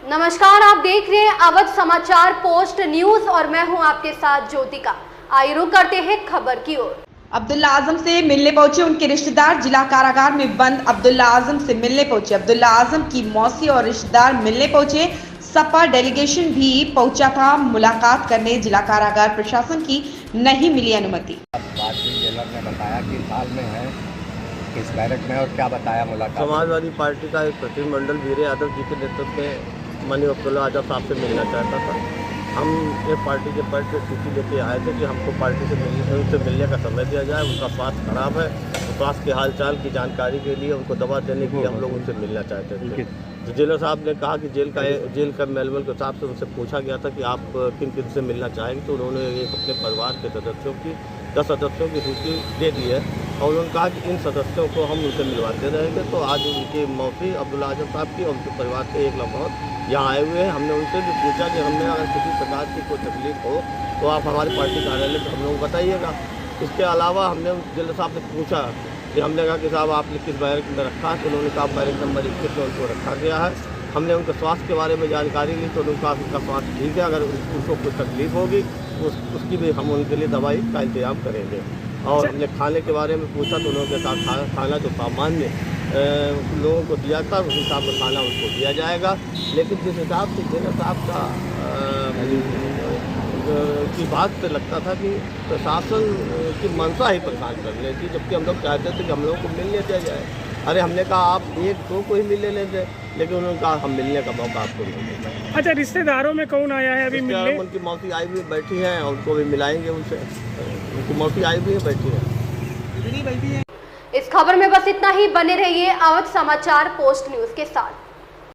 नमस्कार, आप देख रहे हैं अवध समाचार पोस्ट न्यूज और मैं हूं आपके साथ ज्योतिका। आइए रुक करते हैं खबर की ओर। अब्दुल्ला आजम से मिलने पहुंचे उनके रिश्तेदार। जिला कारागार में बंद अब्दुल्ला आजम से मिलने पहुंचे। अब्दुल्ला आजम की मौसी और रिश्तेदार मिलने पहुंचे। सपा डेलीगेशन भी पहुंचा था मुलाकात करने। जिला कारागार प्रशासन की नहीं मिली अनुमति। भारतीय जेलर ने बताया कि हाल में है किस बैरक में और क्या बताया मुलाकात। समाजवादी पार्टी का एक प्रतिनिधिमंडल वीर यादव जी के नेतृत्व में माननीय अब्दुल्ला आजम साहब से मिलना चाहता था। हम ये पार्टी के पद पे सूची लेके आए थे कि हमको पार्टी से उनसे मिलने का समय दिया जाए। उनका स्वास्थ्य खराब है, तो स्वास्थ्य के हालचाल की जानकारी के लिए उनको दवा देने के लिए हम लोग उनसे मिलना चाहते थे। तो जेलर साहब ने कहा कि जेल का मैनुअल के हिसाब से उनसे पूछा गया था कि आप किन किन से मिलना चाहेंगे, तो उन्होंने एक अपने परिवार के सदस्यों की 10 सदस्यों की सूची दे दी है और उन्होंने कहा कि इन सदस्यों को हम उनसे मिलवाते रहेंगे। तो आज उनकी मौसी अब्दुल्ला आजम साहब की और उनके परिवार के एक लगभग यहाँ आए हुए हैं। हमने उनसे भी पूछा कि हमने अगर किसी प्रकार की कोई तकलीफ हो तो आप हमारी पार्टी कार्यालय में हम लोग बताइएगा। इसके अलावा हमने जेलर साहब से पूछा कि हमने कहा कि साहब आपने किस बैरक में रखा है, तो उन्होंने कहा बैरक नंबर 21 में उनको रखा गया है। हमने उनके स्वास्थ्य के बारे में जानकारी ली तो उन्होंने कहा उनका स्वास्थ्य ठीक है, अगर उनको कोई तकलीफ होगी उसकी भी हम उनके लिए दवाई का इंतजाम करेंगे। और हमने खाने के बारे में पूछा तो उन्होंने कहा खाना जो सामान्य लोगों को दिया था उस हिसाब से खाना उनको दिया जाएगा। लेकिन जिस हिसाब से जेलर साहब का की बात से लगता था कि प्रशासन की मंशा ही परेशान कर रही थी, जबकि हम लोग चाहते थे कि हम लोगों को मिलने दिया जाए। अरे हमने कहा आप एक दो को ही मिलने लेते, लेकिन उन्होंने कहा हम मिलने का मौका आपको नहीं देंगे। अच्छा, रिश्तेदारों में कौन आया है अभी मिलने? उनकी मौसी आई हुई बैठी है और उनको भी मिलाएंगे उनसे। उनकी मौसी आई हुई है बैठी है। इस खबर में बस इतना ही। बने रहिए अवध समाचार पोस्ट न्यूज के साथ।